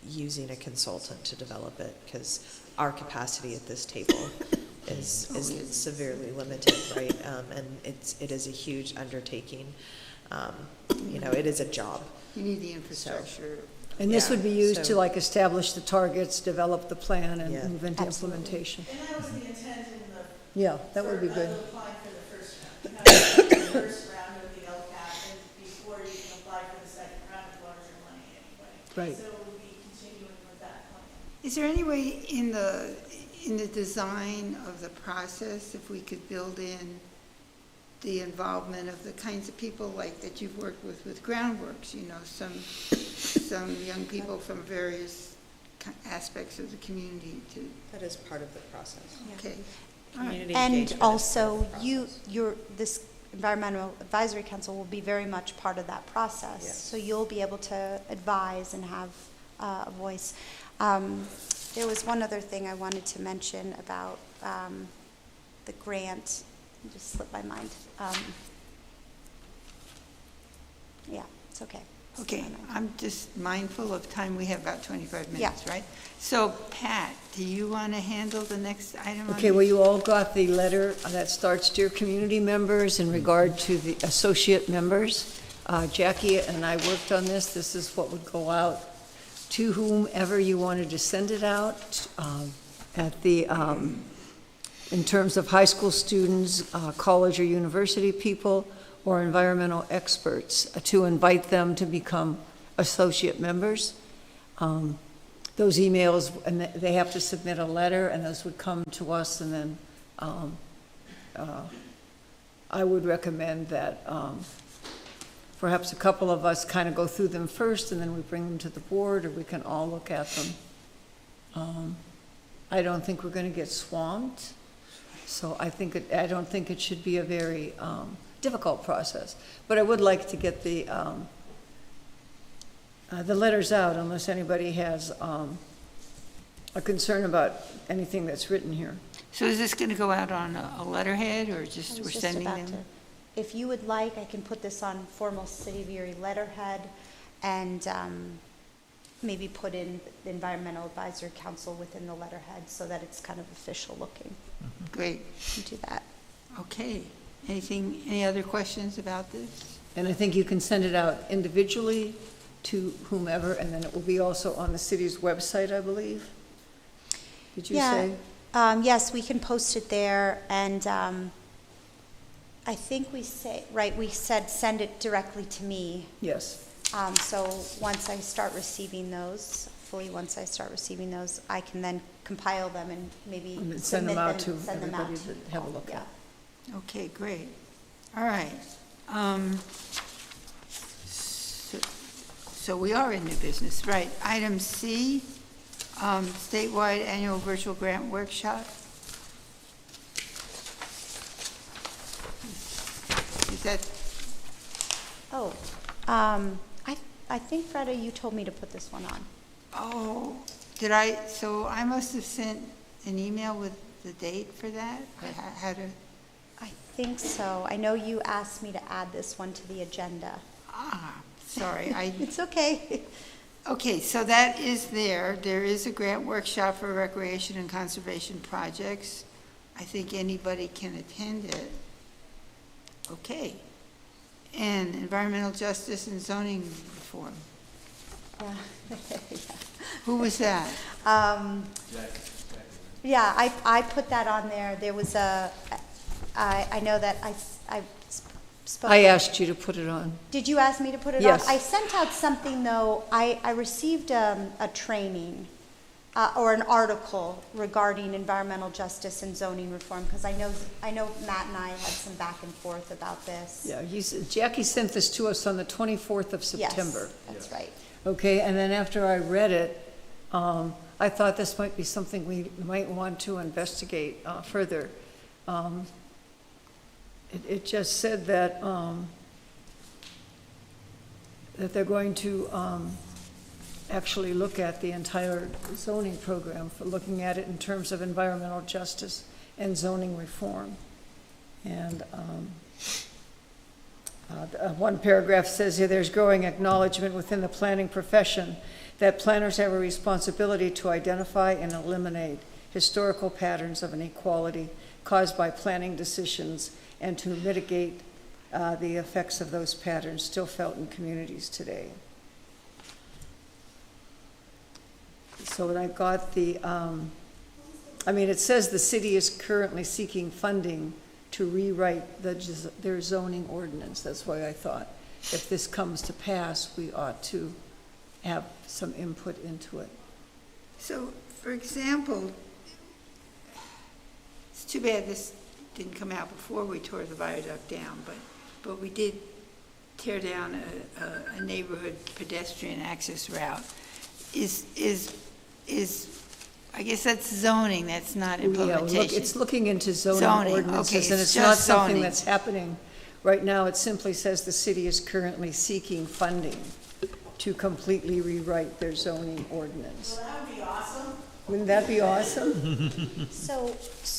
S7: using a consultant to develop it, because our capacity at this table is severely limited, right? And it is a huge undertaking. You know, it is a job.
S1: You need the infrastructure.
S6: And this
S7: Yeah,
S6: would be used to
S7: so-
S6: like establish the targets, develop the plan, and
S7: Yeah.
S6: move into
S4: Absolutely.
S6: implementation.
S13: And that was the intent in the.
S6: Yeah, that would be
S13: for-
S6: good.
S13: of applying for the first round. You have to do the first round of the LCAP and before you can apply for the second round with larger money anyway.
S6: Right.
S13: So we'll be continuing with that plan.
S1: Is there any way in the design of the process, if we could build in the involvement of the kinds of people like that you've worked with Groundworks, you know, some young people from various aspects of the community to,
S7: That is part of the process.
S1: okay. All right.
S7: Community
S4: And
S7: engagement is part of
S4: also,
S7: the process.
S4: this Environmental Advisory Council will be very much part of that process.
S7: Yes.
S4: So you'll be able to advise and have a voice. There was one other thing I wanted to mention about the grant. It just slipped my mind. Yeah, it's okay.
S1: Okay, I'm just mindful of time. We have about 25
S4: Yeah.
S1: minutes, right? So Pat, do you want to handle the next item? on
S6: Okay,
S1: the-
S6: well, you all got the letter that starts, "Dear community members," in regard to the associate members. Jackie and I worked on this. This is what would go out to whomever you wanted to send it out, at the, in terms of high school students, college or university people, or environmental experts, to invite them to become associate members. Those emails, and they have to submit a letter, and those would come to us, and then I would recommend that perhaps a couple of us kind of go through them first, and then we bring them to the board, or we can all look at them. I don't think we're going to get swamped, so I don't think it should be a very difficult process. But I would like to get the letters out, unless anybody has a concern about anything that's written here.
S1: So is this going to go out on a letterhead, or
S4: I
S1: just
S4: was
S1: we're
S4: just
S1: sending
S4: about
S1: them?
S4: to- If you would like, I can put this on formal City of Erie letterhead and maybe put in the Environmental Advisory Council within the letterhead so that it's kind of official looking.
S1: Great,
S4: You do that.
S1: okay. Any other questions about this?
S6: And I think you can send it out individually to whomever, and then it will be also on the city's website, I believe. Did you say?
S4: Yes, we can post it there, and I think we said send it directly to me.
S6: Yes.
S4: So once I start receiving those, I can then compile them and maybe
S6: And then send them
S4: submit
S6: out to
S4: send them out
S6: everybody
S4: to
S6: to have a
S4: all,
S6: look
S4: yeah.
S6: at.
S1: Okay, great. All right. So we are in new business, right. Item C, statewide annual virtual grant workshop. Is that,
S4: Oh, I think, Freda, you told me to put this one on.
S1: oh, so I must have sent an email with the date for that? How to,
S4: I think so. I know you asked me to add this one to the agenda.
S1: sorry,
S4: It's okay.
S1: Okay, so that is there. There is a grant workshop for recreation and conservation projects. I think anybody can attend it. Okay. And environmental justice and zoning reform.
S4: Yeah.
S1: Who was that?
S4: Yeah, I put that on there. There was I know that I spoke.
S6: I asked you to put it on.
S4: Did you ask me to put it
S6: Yes.
S4: on? I sent out something, though. I received a training or an article regarding environmental justice and zoning reform, because I know Matt and I had some back and forth about this.
S6: Yeah, Jackie sent this to us on the 24th of
S4: Yes,
S6: September.
S4: that's right.
S6: Okay, and then after I read it, I thought this might be something we might want to investigate further. It just said that that they're going to actually look at the entire zoning program, for looking at it in terms of environmental justice and zoning reform. And one paragraph says here, there's growing acknowledgement within the planning profession that planners have a responsibility to identify and eliminate historical patterns of inequality caused by planning decisions and to mitigate the effects of those patterns still felt in communities today. So when I got the, it says the city is currently seeking funding to rewrite their zoning ordinance. That's why I thought if this comes to pass, we ought to have some input into it.
S1: So, for example, it's too bad this didn't come out before we tore the viaduct down, but we did tear down a neighborhood pedestrian access route. I guess that's zoning, that's not implementation.
S6: It's looking into zoning ordinances,
S1: okay,
S6: and it's not something
S1: zoning.
S6: that's happening right now. It simply says the city is currently seeking funding to completely rewrite their zoning ordinance.
S13: Well, that would be awesome.
S6: Wouldn't that be awesome?
S4: So,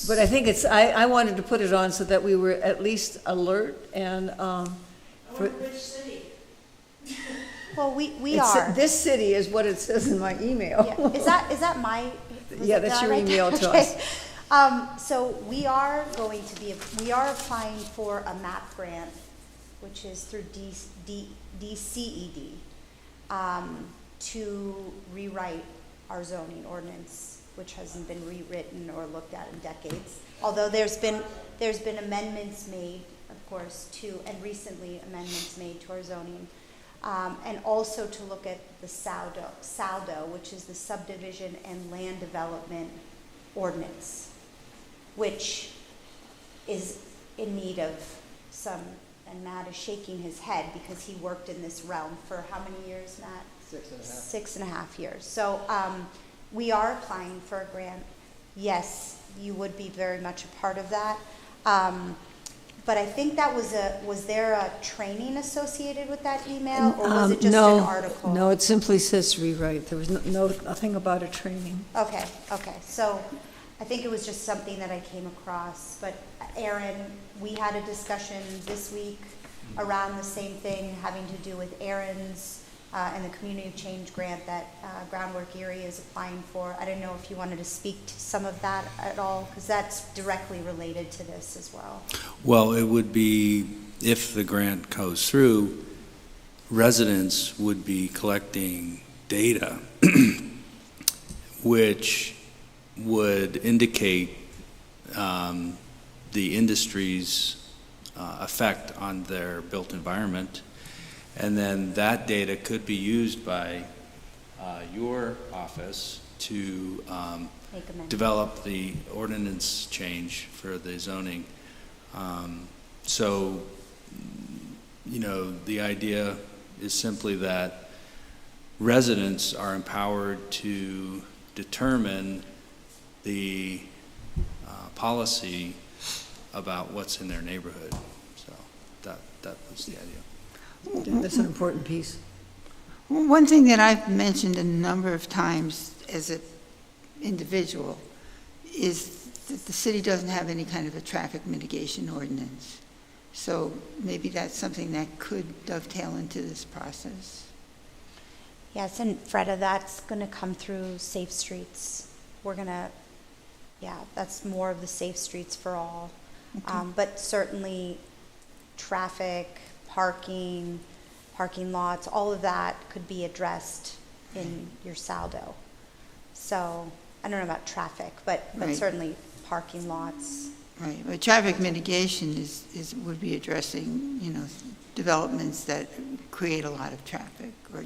S6: But I think I wanted to put it on so that we were at least alert and,
S13: I wonder which city.
S4: well, we are.
S6: This city is what it says in my email.
S4: Yeah. Is that my?
S6: Yeah, that's your
S4: right
S6: email to
S4: Okay.
S6: us.
S4: So we are we are applying for a MAP grant, which is through DCED, to rewrite our zoning ordinance, which hasn't been rewritten or looked at in decades. Although there's been amendments made, of course, and recently amendments made to our zoning. And also to look at the SALDO, which is the Subdivision and Land Development Ordinance, which is in need of some, and Matt is shaking his head because he worked in this realm for how many years, Matt? 6.5 years. So we are applying for a grant. Yes, you would be very much a part of that. But I think that was there a training associated with that email, or was it just an article?
S6: No, it simply says rewrite. There was nothing about a training.
S4: Okay. So I think it was just something that I came across. But Aaron, we had a discussion this week around the same thing, having to do with Aaron's and the Community Change grant that Groundwork Erie is applying for. I didn't know if you wanted to speak to some of that at all, because that's directly related to this as well.
S10: Well, it would be, if the grant goes through, residents would be collecting data which would indicate the industry's effect on their built environment. And then that data could be used by your office to develop the ordinance change for the zoning. So, the idea is simply that residents are empowered to determine the policy about what's in their neighborhood. So that was the idea.
S6: That's an important piece.
S1: One thing that I've mentioned a number of times as an individual is that the city doesn't have any kind of a traffic mitigation ordinance. So maybe that's something that could dovetail into this process.
S4: Yes, and Freda, that's going to come through Safe Streets. That's more of the Safe Streets for All.
S1: Okay.
S4: But certainly traffic, parking lots, all of that could be addressed in your SALDO. So I don't know about traffic, but
S1: Right.
S4: certainly parking lots.
S1: Right, but traffic mitigation would be addressing, developments that create a lot of traffic or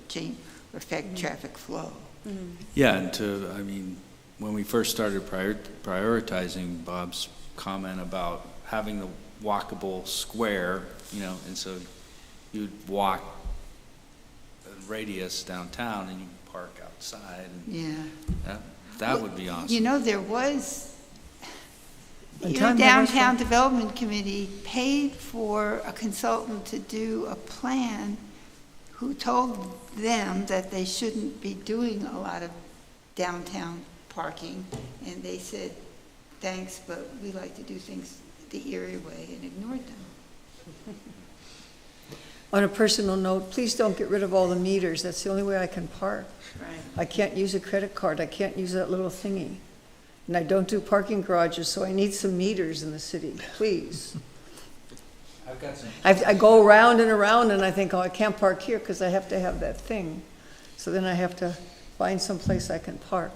S1: affect traffic flow.
S4: Mm-hmm.
S10: Yeah, when we first started prioritizing Bob's comment about having the walkable square, and so you'd walk a radius downtown and you park outside. And that would be awesome.
S1: There was,
S6: One time there was
S1: Downtown
S6: one.
S1: Development Committee paid for a consultant to do a plan who told them that they shouldn't be doing a lot of downtown parking, and they said, thanks, but we like to do things the Erie way, and ignored them.
S6: On a personal note, please don't get rid of all the meters. That's the only way I can park.
S1: Right.
S6: I can't use a credit card. I can't use that little thingy. And I don't do parking garages, so I need some meters in the city, please.
S10: I've got some.
S6: I go around and around and I think, oh, I can't park here because I have to have that thing. So then I have to find some place I can park.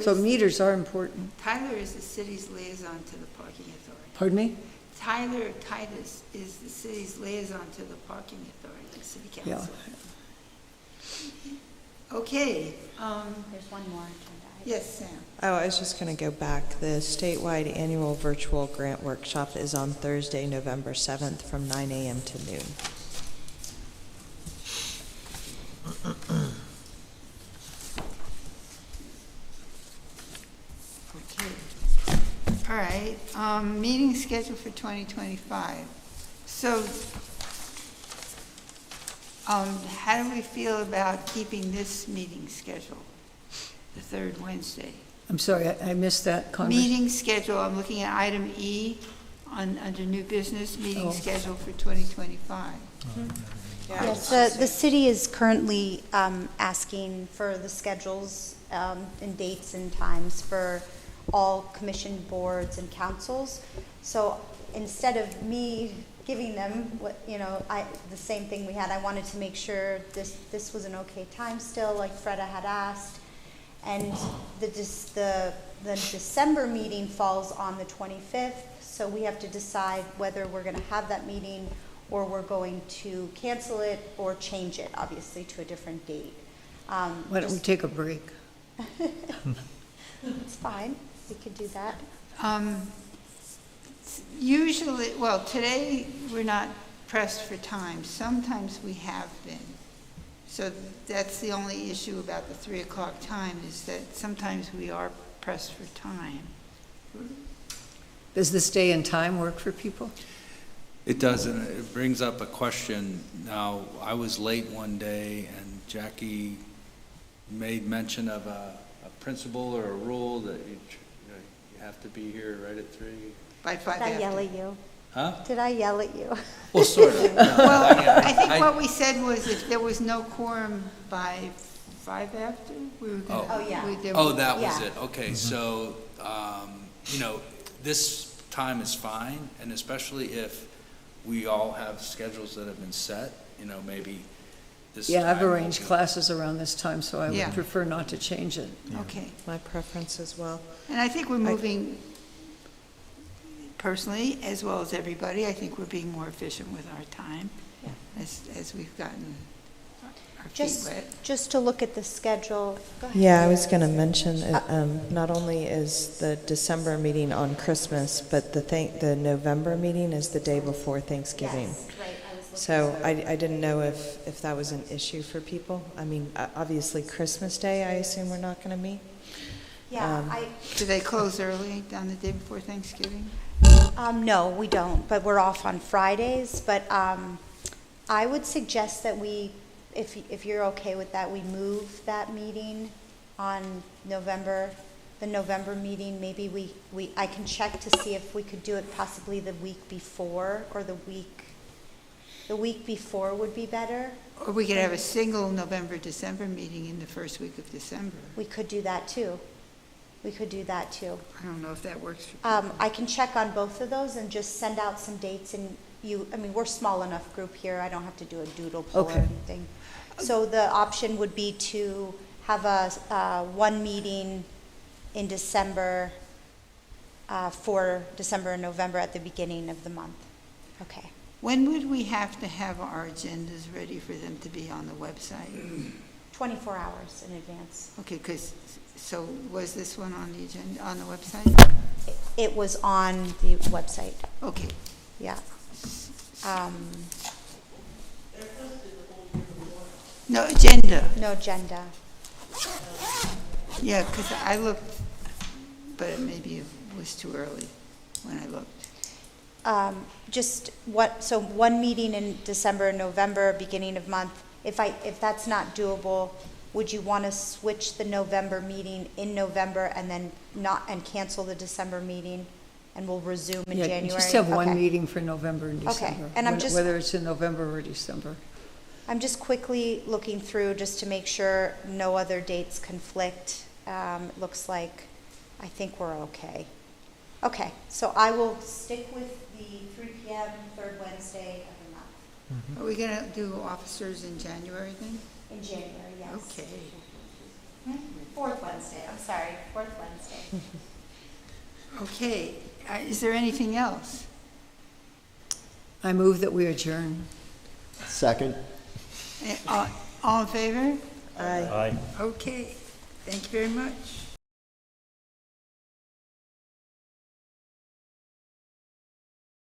S6: So meters are important.
S1: Tyler is the city's liaison to the parking authority.
S6: Pardon me?
S1: Tyler Titus is the city's liaison to the parking authority, the city
S6: Yeah.
S1: council. Okay,
S4: There's one more agenda item.
S1: yes, Sam.
S7: Oh, I was just going to go back. The statewide annual virtual grant workshop is on Thursday, November 7th from 9 a.m. to noon.
S1: Okay. All right, meeting schedule for 2025. So, how do we feel about keeping this meeting schedule, the third Wednesday?
S6: I'm sorry, I missed that conversation.
S1: Meeting schedule, I'm looking at item E under new business, meeting
S6: Oh.
S1: schedule for 2025.
S4: Yes, the city is currently asking for the schedules and dates and times for all commission boards and councils. So instead of me giving them the same thing we had, I wanted to make sure this was an okay time still, like Freda had asked. And the December meeting falls on the 25th, so we have to decide whether we're going to have that meeting or we're going to cancel it or change it, obviously, to a different date.
S6: Why don't we take a break?
S4: It's fine, we could do that.
S1: Usually, well, today, we're not pressed for time. Sometimes we have been. So that's the only issue about the 3 o'clock time, is that sometimes we are pressed for time.
S6: Does this day and time work for people?
S10: It does, and it brings up a question. Now, I was late one day, and Jackie made mention of a principle or a rule that you have to be here right at 3.
S1: By 5
S4: Did I
S1: after.
S4: yell at you?
S10: Huh?
S4: Did I yell at you?
S10: Well, sort of.
S1: Well, I think what we said was if there was no quorum by 5 after, we were going to.
S4: Oh, yeah.
S10: Oh, that was
S4: Yeah.
S10: it. Okay, so, this time is fine, and especially if we all have schedules that have been set, maybe this time.
S6: Yeah, I've
S10: will
S6: arranged
S10: be-
S6: classes around this time, so I
S1: Yeah.
S6: would prefer not to change it.
S1: Okay.
S7: My preference as well.
S1: And I think we're moving, personally, as well as everybody, I think we're being more efficient with our time as we've gotten our feet wet.
S4: Just to look at the schedule. Go ahead.
S7: Yeah, I was going to mention, not only is the December meeting on Christmas, but the November meeting is the day before Thanksgiving.
S4: Yes, right, I was looking
S7: So
S4: for-
S7: I didn't know if that was an issue for people. I mean, obviously Christmas Day, I assume we're not going to meet.
S4: Yeah,
S1: Do they close early on the day before Thanksgiving?
S4: No, we don't, but we're off on Fridays. But I would suggest that if you're okay with that, we move that meeting on the November meeting. Maybe I can check to see if we could do it possibly the week before, or the week before would be better.
S1: Or we could have a single November-December meeting in the first week of December.
S4: We could do that too.
S1: I don't know if that works for people.
S4: I can check on both of those and just send out some dates, and we're small enough group here, I don't have to do a doodle poll or
S6: Okay.
S4: anything. So the option would be to have one meeting in December, for December and November at the beginning of the month. Okay.
S1: When would we have to have our agendas ready for them to be on the website?
S4: 24 hours in advance.
S1: Okay, so was this one on the agenda, on the website?
S4: It was on the website,
S1: Okay.
S4: yeah.
S1: No agenda.
S4: No agenda.
S1: Yeah, because I looked, but maybe it was too early when I looked.
S4: So one meeting in December and November, beginning of month. If that's not doable, would you want to switch the November meeting in November and then cancel the December meeting, and we'll resume in
S6: Yeah,
S4: January?
S6: just have one
S4: Okay.
S6: meeting for November and
S4: Okay,
S6: December.
S4: and
S6: Whether it's in November or December.
S4: I'm just quickly looking through just to make sure no other dates conflict. It looks like I think we're okay. Okay, so I will stick with the 3 p.m. third Wednesday of the month.
S1: Are we gonna do officers in January then?
S4: In January, yes.
S1: Okay.
S4: Fourth Wednesday, I'm sorry, fourth Wednesday.
S1: Okay, is there anything else?
S6: I move that we adjourn.
S9: Second.
S1: All in favor?
S7: Aye.
S1: Okay, thank you very much.